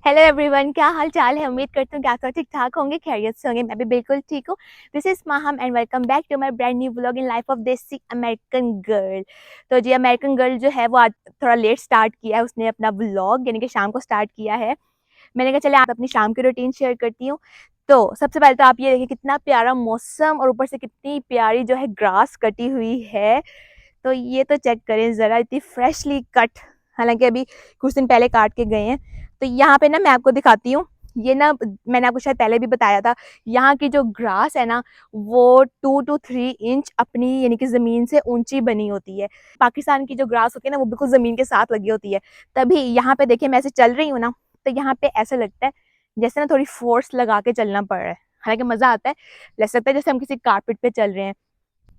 Hello everyone, क्या हाल चाल है। उम्मीद करती हूँ कि आप सब ठीक ठाक होंगे, खैरियत से होंगे। मैं भी बिल्कुल ठीक हूँ। This is Maham and welcome back to my brand new vlog in life of desi American girl. तो जी, अमेरिकन गर्ल जो है वो आज थोड़ा लेट स्टार्ट किया है। उसने अपना व्लॉग यानी कि शाम को स्टार्ट किया है। मैंने कहा चले आप अपनी शाम की रूटीन शेयर करती हूँ। तो सबसे पहले तो आप ये देखिए कितना प्यारा मौसम और ऊपर से कितनी प्यारी जो है ग्रास कटी हुई है। तो ये तो चेक करें ज़रा, इतनी फ्रेशली कट, हालांकि अभी कुछ दिन पहले काट के गए हैं। तो यहाँ पे ना मैं आपको दिखाती हूँ। ये ना मैंने आपको शायद पहले भी बताया था, यहाँ की जो ग्रास है ना वो 2 to 3 इंच अपनी यानी कि ज़मीन से ऊंची बनी होती है। पाकिस्तान की जो ग्रास होती है ना वो बिल्कुल ज़मीन के साथ लगी होती है। तभी यहाँ पे देखिए मैं ऐसे चल रही हूँ ना, तो यहाँ पे ऐसा लगता है जैसे ना थोड़ी फोर्स लगा के चलना पड़ रहा है। हालांकि मज़ा आता है, ऐसा लगता है जैसे हम किसी कारपेट पे चल रहे हैं।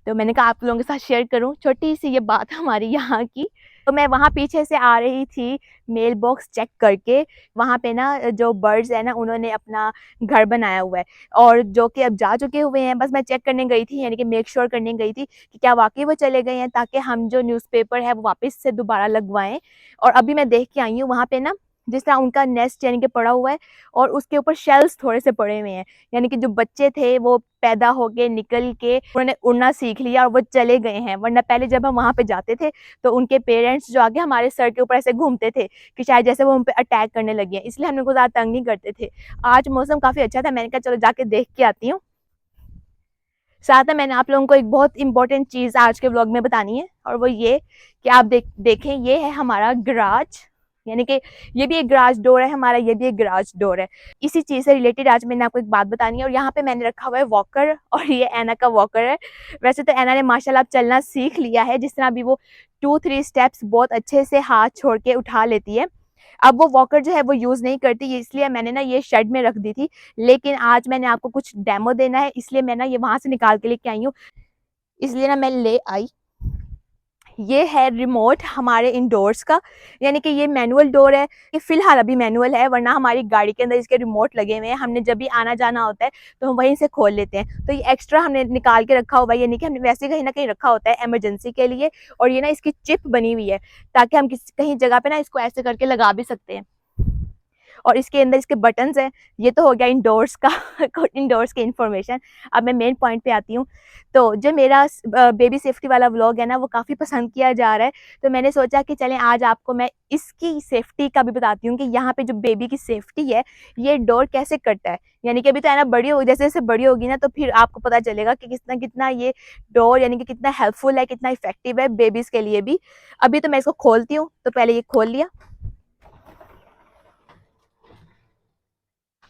तो मैंने कहा आप लोगों के साथ शेयर करूं छोटी सी ये बात हमारी यहाँ की। तो मैं वहाँ पीछे से आ रही थी मेल बॉक्स चेक करके। वहाँ पे ना जो बर्ड्स है ना उन्होंने अपना घर बनाया हुआ है और जो कि अब जा चुके हुए हैं। बस मैं चेक करने गई थी, यानी कि मेक श्योर करने गई थी कि क्या वाकई वो चले गए हैं, ताकि हम जो न्यूज़पेपर है वो वापस से दोबारा लगवाएं। और अभी मैं देख के आई हूँ वहाँ पे ना जिस तरह उनका नेस्ट यानी कि पड़ा हुआ है और उसके ऊपर शेल्स थोड़े से पड़े हुए हैं। यानी कि जो बच्चे थे वो पैदा होके निकल के उन्होंने उड़ना सीख लिया और वो चले गए हैं। वरना पहले जब हम वहाँ पे जाते थे तो उनके पेरेंट्स जो आगे हमारे सर के ऊपर ऐसे घूमते थे कि शायद जैसे वो हम पे अटैक करने लगे हैं, इसलिए हम उनको ज़्यादा तंग नहीं करते थे। आज मौसम काफ़ी अच्छा था, मैंने कहा चलो जाके देख के आती हूँ। साथ में मैंने आप लोगों को एक बहुत इंपॉर्टेंट चीज़ आज के व्लॉग में बतानी है, और वो ये कि आप देखें ये है हमारा गराज। यानी कि ये भी एक गराज डोर है हमारा, ये भी एक गराज डोर है। इसी चीज़ से रिलेटेड आज मैंने आपको एक बात बतानी है। और यहाँ पे मैंने रखा हुआ है वॉकर, और ये एना का वॉकर है। वैसे तो एना ने माशाल्लाह अब चलना सीख लिया है, जिस तरह अभी वो 2-3 स्टेप्स बहुत अच्छे से हाथ छोड़ के उठा लेती है। अब वो वॉकर जो है वो यूज़ नहीं करती, इसलिए मैंने ना ये शेड में रख दी थी। लेकिन आज मैंने आपको कुछ डेमो देना है, इसलिए मैं ना ये वहाँ से निकाल के लेके आई हूँ। इसलिए ना मैं ले आई। ये है रिमोट हमारे इंडोर्स का, यानी कि ये मैनुअल डोर है। ये फिलहाल अभी मैनुअल है, वरना हमारी गाड़ी के अंदर इसके रिमोट लगे हुए हैं। हमने जब भी आना जाना होता है तो हम वहीं से खोल लेते हैं। तो ये एक्स्ट्रा हमने निकाल के रखा हुआ है, यानी कि हमने वैसे कहीं ना कहीं रखा होता है इमरजेंसी के लिए। और ये ना इसकी चिप बनी हुई है, ताकि हम किसी कहीं जगह पे ना इसको ऐसे करके लगा भी सकते हैं। और इसके अंदर इसके बटन्स हैं। ये तो हो गया इंडोर्स का इंडोर्स की इंफॉर्मेशन। अब मैं मेन पॉइंट पे आती हूँ। तो जो मेरा बेबी सेफ्टी वाला व्लॉग है ना वो काफ़ी पसंद किया जा रहा है। तो मैंने सोचा कि चलें आज आपको मैं इसकी सेफ्टी का भी बताती हूँ कि यहाँ पे जो बेबी की सेफ्टी है ये डोर कैसे करता है। यानी कि अभी तो है ना बड़ी होगी, जैसे जैसे बड़ी होगी ना तो फिर आपको पता चलेगा कि कितना कितना ये डोर यानी कि कितना हेल्पफुल है, कितना इफेक्टिव है बेबीज के लिए भी। अभी तो मैं इसको खोलती हूँ। तो पहले ये खोल लिया।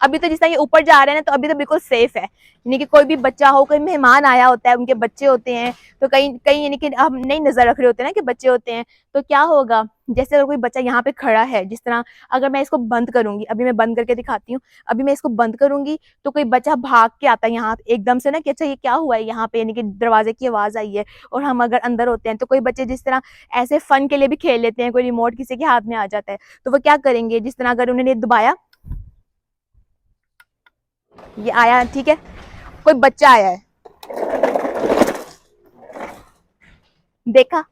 अभी तो जिस तरह ये ऊपर जा रहे हैं ना तो अभी तो बिल्कुल सेफ है। यानी कि कोई भी बच्चा हो, कोई मेहमान आया होता है, उनके बच्चे होते हैं, तो कहीं कहीं यानी कि हम नहीं नजर रख रहे होते हैं ना कि बच्चे होते हैं, तो क्या होगा। जैसे अगर कोई बच्चा यहाँ पे खड़ा है जिस तरह, अगर मैं इसको बंद करूंगी, अभी मैं बंद करके दिखाती हूँ। अभी मैं इसको बंद करूंगी तो कोई बच्चा भाग के आता है यहाँ एकदम से ना कि अच्छा ये क्या हुआ है यहाँ पे, यानी कि दरवाजे की आवाज आई है। और हम अगर अंदर होते हैं तो कोई बच्चे जिस तरह ऐसे फन के लिए भी खेल लेते हैं, कोई रिमोट किसी के हाथ में आ जाता है तो वो क्या करेंगे, जिस तरह अगर उन्होंने दबाया, ये आया ठीक है, कोई बच्चा आया है, देखा।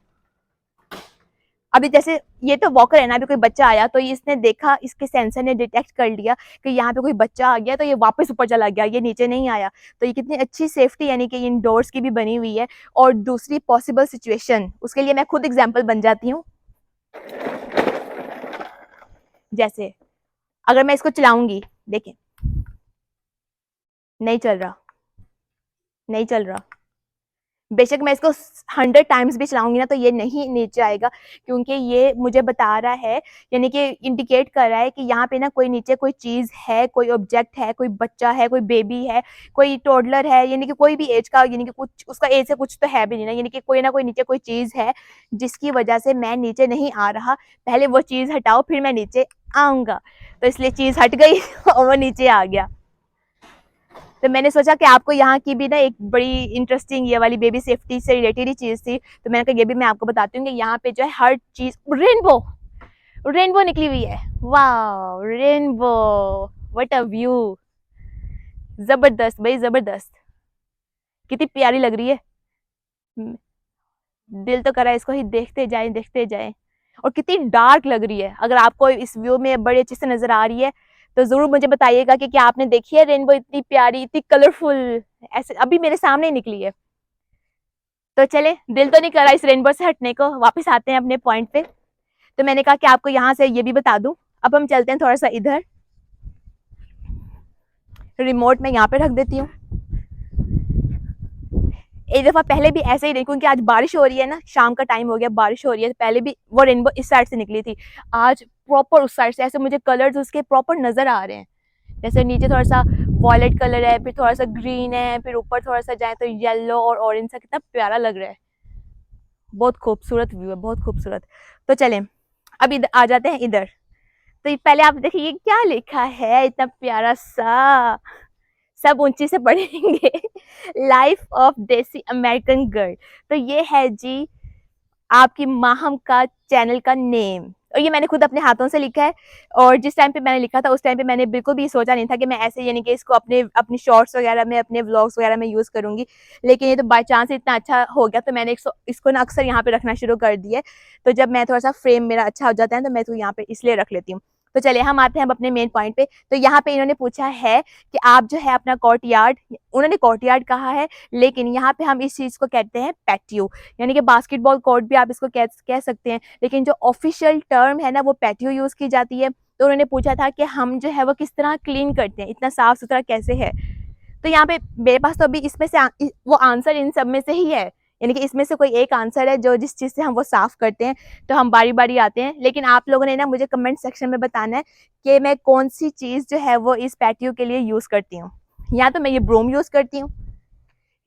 अभी जैसे ये तो वॉकर है ना, अभी कोई बच्चा आया तो इसने देखा, इसके सेंसर ने डिटेक्ट कर लिया कि यहाँ पे कोई बच्चा आ गया, तो ये वापस ऊपर चला गया, ये नीचे नहीं आया। तो ये कितनी अच्छी सेफ्टी यानी कि इंडोर्स की भी बनी हुई है। और दूसरी पॉसिबल सिचुएशन, उसके लिए मैं खुद एग्जाम्पल बन जाती हूँ। जैसे अगर मैं इसको चलाऊंगी, देखें, नहीं चल रहा, नहीं चल रहा। बेशक मैं इसको 100 टाइम्स भी चलाऊंगी ना तो ये नहीं नीचे आएगा, क्योंकि ये मुझे बता रहा है, यानी कि इंडिकेट कर रहा है कि यहाँ पे ना कोई नीचे कोई चीज़ है, कोई ऑब्जेक्ट है, कोई बच्चा है, कोई बेबी है, कोई टोडलर है, यानी कि कोई भी एज का, यानी कि कुछ उसका एज से कुछ तो है भी नहीं ना, यानी कि कोई ना कोई नीचे कोई चीज़ है जिसकी वजह से मैं नीचे नहीं आ रहा। पहले वो चीज़ हटाओ फिर मैं नीचे आऊँगा। तो इसलिए चीज़ हट गई और वो नीचे आ गया। तो मैंने सोचा कि आपको यहाँ की भी ना एक बड़ी इंटरेस्टिंग ये वाली बेबी सेफ्टी से रिलेटेड ही चीज़ थी, तो मैंने कहा ये भी मैं आपको बताती हूँ कि यहाँ पे जो है हर चीज़ रेनबो, रेनबो निकली हुई है। वाह रेनबो, व्हाट अ व्यू, जबरदस्त भाई जबरदस्त, कितनी प्यारी लग रही है। दिल तो करा इसको ही देखते जाएं देखते जाएं। और कितनी डार्क लग रही है, अगर आपको इस व्यू में बड़ी अच्छे से नजर आ रही है तो ज़रूर मुझे बताइएगा कि क्या आपने देखी है रेनबो इतनी प्यारी, इतनी कलरफुल, ऐसे अभी मेरे सामने निकली है। तो चले, दिल तो नहीं कर रहा इस रेनबो से हटने को, वापस आते हैं अपने पॉइंट पे। तो मैंने कहा कि आपको यहाँ से ये भी बता दूं। अब हम चलते हैं थोड़ा सा इधर, रिमोट मैं यहाँ पे रख देती हूँ। एक दफा पहले भी ऐसे ही रही, क्योंकि आज बारिश हो रही है ना, शाम का टाइम हो गया, बारिश हो रही है, तो पहले भी वो रेनबो इस साइड से निकली थी, आज प्रॉपर उस साइड से। ऐसे मुझे कलर्स उसके प्रॉपर नजर आ रहे हैं, जैसे नीचे थोड़ा सा वॉयलेट कलर है, फिर थोड़ा सा ग्रीन है, फिर ऊपर थोड़ा सा जाए तो येलो और ऑरेंज सा, कितना प्यारा लग रहा है। बहुत खूबसूरत व्यू है, बहुत खूबसूरत। तो चलें, अब इधर आ जाते हैं इधर। तो पहले आप देखिए ये क्या लिखा है, इतना प्यारा सा, सब ऊंची से पढ़ेंगे। Life of desi American girl. तो ये है जी आपकी माहम का चैनल का नेम, और ये मैंने खुद अपने हाथों से लिखा है। और जिस टाइम पे मैंने लिखा था उस टाइम पे मैंने बिल्कुल भी सोचा नहीं था कि मैं ऐसे, यानी कि इसको अपने अपनी शॉर्ट्स वगैरह में, अपने व्लॉग्स वगैरह में यूज़ करूंगी। लेकिन ये तो बाय चांस इतना अच्छा हो गया, तो मैंने इसको ना अक्सर यहाँ पे रखना शुरू कर दिया है। तो जब मैं थोड़ा सा फ्रेम मेरा अच्छा हो जाता है तो मैं तो यहाँ पे इसलिए रख लेती हूँ। तो चलिए हम आते हैं अब अपने मेन पॉइंट पे। तो यहाँ पे इन्होंने पूछा है कि आप जो है अपना कोर्टयार्ड, उन्होंने कोर्टयार्ड कहा है, लेकिन यहाँ पे हम इस चीज़ को कहते हैं पैटियो, यानी कि बास्केटबॉल कोर्ट भी आप इसको कह सकते हैं, लेकिन जो ऑफिशियल टर्म है ना वो पैटियो यूज़ की जाती है। तो उन्होंने पूछा था कि हम जो है वो किस तरह क्लीन करते हैं, इतना साफ सुथरा कैसे है। तो यहाँ पे मेरे पास तो अभी इसमें से वो आंसर इन सब में से ही है, यानी कि इसमें से कोई एक आंसर है जो जिस चीज़ से हम वो साफ करते हैं। तो हम बारी बारी आते हैं, लेकिन आप लोगों ने ना मुझे कमेंट सेक्शन में बताना है कि मैं कौन सी चीज़ जो है वो इस पैटियो के लिए यूज़ करती हूँ। या तो मैं ये ब्रूम यूज़ करती हूँ,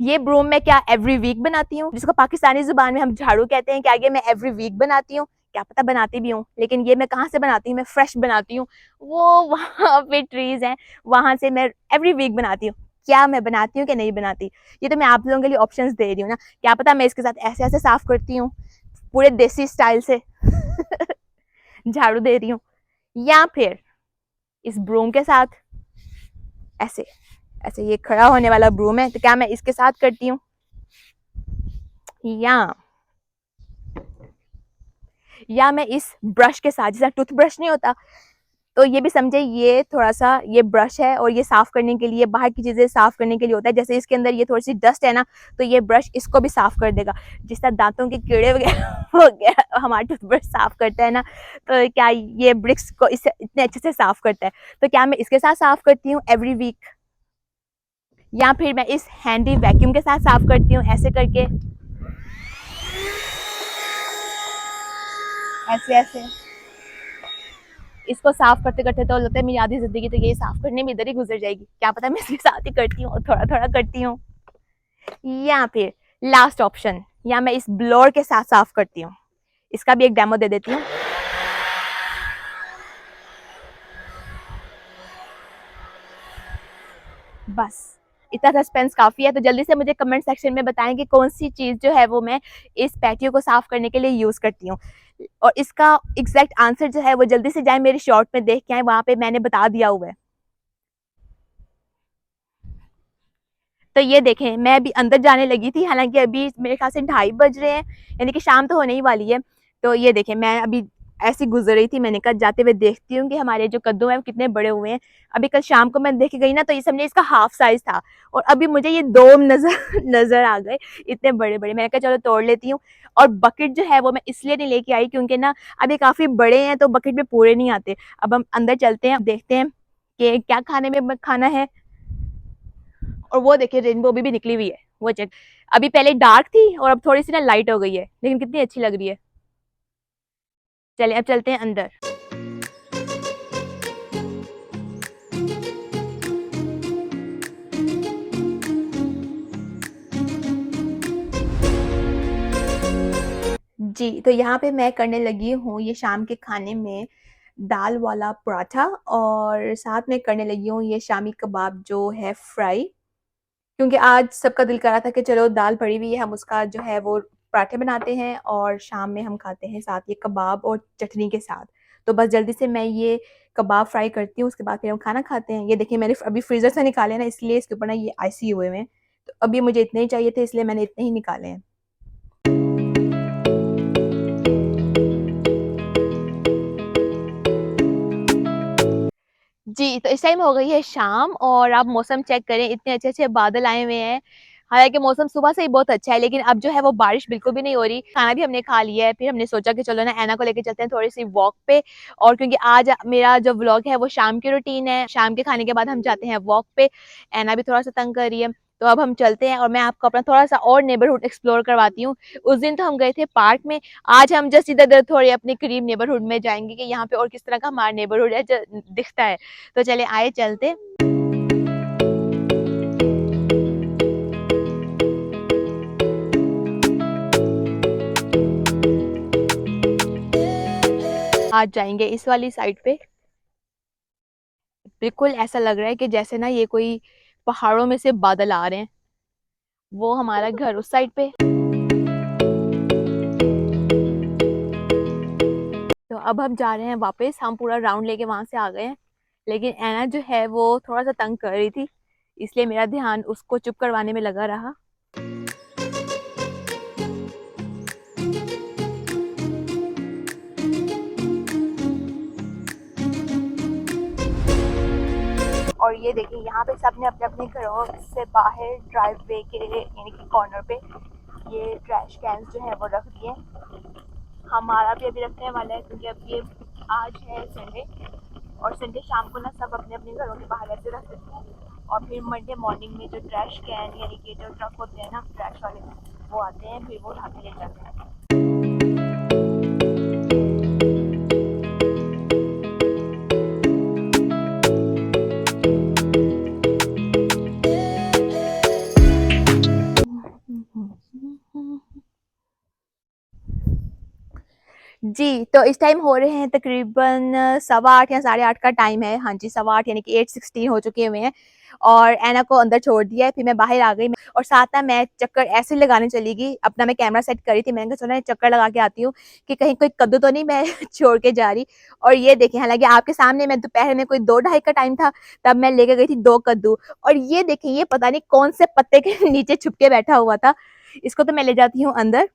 ये ब्रूम मैं क्या एवरी वीक बनाती हूँ, जिसको पाकिस्तानी जुबान में हम झाड़ू कहते हैं, क्या ये मैं एवरी वीक बनाती हूँ, क्या पता बनाती भी हूँ। लेकिन ये मैं कहाँ से बनाती हूँ, मैं फ्रेश बनाती हूँ, वो वहाँ पे ट्रीज हैं, वहां से मैं एवरी वीक बनाती हूँ। क्या मैं बनाती हूँ कि नहीं बनाती, ये तो मैं आप लोगों के लिए ऑप्शंस दे रही हूँ ना, क्या पता मैं इसके साथ ऐसे ऐसे साफ करती हूँ, पूरे देसी स्टाइल से झाड़ू दे रही हूँ, या फिर इस ब्रूम के साथ ऐसे ऐसे, ये खड़ा होने वाला ब्रूम है, तो क्या मैं इसके साथ करती हूँ, या मैं इस ब्रश के साथ, जैसा टूथब्रश नहीं होता, तो ये भी समझे ये थोड़ा सा ये ब्रश है और ये साफ करने के लिए, बाहर की चीजें साफ करने के लिए होता है। जैसे इसके अंदर ये थोड़ी सी डस्ट है ना, तो ये ब्रश इसको भी साफ कर देगा। जिस तरह दांतों के कीड़े वगैरह हमारा टूथब्रश साफ करता है ना, तो क्या ये ब्रिक्स को इससे इतने अच्छे से साफ करता है। तो क्या मैं इसके साथ साफ करती हूँ एवरी वीक, या फिर मैं इस हैंडी वैक्यूम के साथ साफ करती हूँ, ऐसे करके, ऐसे ऐसे इसको साफ करते करते तो लगता है मेरी आधी जिंदगी तो ये साफ करने में इधर ही गुजर जाएगी। क्या पता मैं इसके साथ ही करती हूँ, थोड़ा थोड़ा करती हूँ। या फिर लास्ट ऑप्शन, या मैं इस ब्लोर के साथ साफ करती हूँ। इसका भी एक डेमो दे देती हूँ। बस इतना सस्पेंस काफी है। तो जल्दी से मुझे कमेंट सेक्शन में बताएं कि कौन सी चीज जो है वो मैं इस पैटियो को साफ करने के लिए यूज करती हूँ, और इसका एग्जैक्ट आंसर जो है वो जल्दी से जाए मेरी शॉर्ट में देख के आए, वहां पे मैंने बता दिया हुआ है। तो ये देखें मैं अभी अंदर जाने लगी थी, हालांकि अभी मेरे ख्याल से 2:30 बज रहे हैं, यानी कि शाम तो होने ही वाली है। तो ये देखें मैं अभी ऐसी गुजर रही थी, मैंने कहा जाते हुए देखती हूँ कि हमारे जो कद्दू हैं वो कितने बड़े हुए हैं। अभी कल शाम को मैं देख के गई ना, तो ये समझे इसका हाफ साइज था, और अभी मुझे ये 2 नजर नजर आ गए, इतने बड़े बड़े। मैंने कहा चलो तोड़ लेती हूँ। और बकेट जो है वो मैं इसलिए नहीं लेके आई क्योंकि ना अभी काफी बड़े हैं, तो बकेट में पूरे नहीं आते। अब हम अंदर चलते हैं, देखते हैं कि क्या खाने में खाना है। और वो देखिए रेनबो भी निकली हुई है, वो चेक। अभी पहले डार्क थी और अब थोड़ी सी ना लाइट हो गई है, लेकिन कितनी अच्छी लग रही है। चलिए अब चलते हैं अंदर। जी, तो यहाँ पे मैं करने लगी हूँ ये शाम के खाने में दाल वाला पराठा, और साथ में करने लगी हूँ ये शामी कबाब जो है फ्राई, क्योंकि आज सबका दिल कर रहा था कि चलो दाल पड़ी हुई है, हम उसका जो है वो पराठे बनाते हैं और शाम में हम खाते हैं साथ ये कबाब और चटनी के साथ। तो बस जल्दी से मैं ये कबाब फ्राई करती हूँ, उसके बाद फिर हम खाना खाते हैं। ये देखिए मैंने अभी फ्रीज़र से निकाले ना, इसलिए इसके ऊपर ना ये आइसी हुए हैं, तो अभी मुझे इतने ही चाहिए थे, इसलिए मैंने इतने ही निकाले हैं। जी, तो इस टाइम हो गई है शाम और आप मौसम चेक करें, इतने अच्छे अच्छे बादल आए हुए हैं। हालांकि मौसम सुबह से ही बहुत अच्छा है, लेकिन अब जो है वो बारिश बिल्कुल भी नहीं हो रही। खाना भी हमने खा लिया है, फिर हमने सोचा कि चलो ना ऐना को लेके चलते हैं थोड़ी सी वॉक पे। और क्योंकि आज मेरा जो व्लॉग है वो शाम की रूटीन है, शाम के खाने के बाद हम जाते हैं वॉक पे। ऐना भी थोड़ा सा तंग कर रही है, तो अब हम चलते हैं और मैं आपको अपना थोड़ा सा और नेबरहुड एक्सप्लोर करवाती हूँ। उस दिन तो हम गए थे पार्क में, आज हम जस्ट इधर उधर थोड़ी अपने करीब नेबरहुड में जाएंगे कि यहाँ पे और किस तरह का हमारा नेबरहुड है जो दिखता है। तो चले आए चलते। आज जाएंगे इस वाली साइड पे। बिल्कुल ऐसा लग रहा है कि जैसे ना ये कोई पहाड़ों में से बादल आ रहे हैं। वो हमारा घर उस साइड पे। तो अब हम जा रहे हैं वापस, हम पूरा राउंड लेके वहां से आ गए हैं। लेकिन ऐना जो है वो थोड़ा सा तंग कर रही थी, इसलिए मेरा ध्यान उसको चुप करवाने में लगा रहा। और ये देखिए यहाँ पे सबने अपने अपने घरों से बाहर ड्राइववे के यानी कि कॉर्नर पे ये ट्रैश कैंस जो है वो रख दिए। हमारा भी अभी रखने वाला है, क्योंकि अब ये आज है संडे और संडे शाम को ना सब अपने अपने घरों के बाहर ऐसे रख देते हैं। और फिर मंडे मॉर्निंग में जो ट्रैश कैन यानी कि जो ट्रक होते हैं ना ट्रैश वाले, वो आते हैं, फिर वो उठा के ले जाते हैं। जी, तो इस टाइम हो रहे हैं तकरीबन 8:15 या 8:30 का टाइम है। हाँ जी, 8:15 यानी कि 8:16 हो चुके हुए हैं। और ऐना को अंदर छोड़ दिया है, फिर मैं बाहर आ गई और साथ ना मैं चक्कर ऐसे लगाने चली गई। अपना मैं कैमरा सेट करी थी, मैंने कहा चलो चक्कर लगा के आती हूँ कि कहीं कोई कद्दू तो नहीं मैं छोड़ के जा रही। और ये देखें, हालांकि आपके सामने मैं दोपहर में कोई 2-2:30 का टाइम था, तब मैं लेके गई थी 2 कद्दू। और ये देखें, ये पता नहीं कौन से पत्ते के नीचे छुप के बैठा हुआ था। इसको तो मैं ले जाती हूँ अंदर।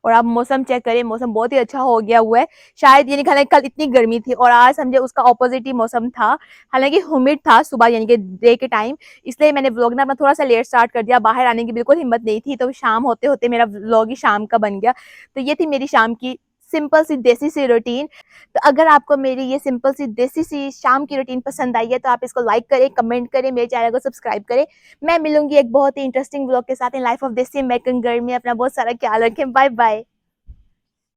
और आप मौसम चेक करें, मौसम बहुत ही अच्छा हो गया हुआ है। शायद यानी कि कल इतनी गर्मी थी और आज समझे उसका ऑपोजिट ही मौसम था। हालांकि ह्यूमिड था सुबह यानी कि डे के टाइम, इसलिए मैंने व्लॉग ना अपना थोड़ा सा लेट स्टार्ट कर दिया। बाहर आने की बिल्कुल हिम्मत नहीं थी, तो शाम होते होते मेरा व्लॉग ही शाम का बन गया। तो ये थी मेरी शाम की सिंपल सी देसी सी रूटीन। तो अगर आपको मेरी ये सिंपल सी देसी सी शाम की रूटीन पसंद आई है तो आप इसको लाइक करें, कमेंट करें, मेरे चैनल को सब्सक्राइब करें। मैं मिलूंगी एक बहुत ही इंटरेस्टिंग व्लॉग के साथ in life of desi American girl में। अपना बहुत सारा ख्याल रखें। Bye bye.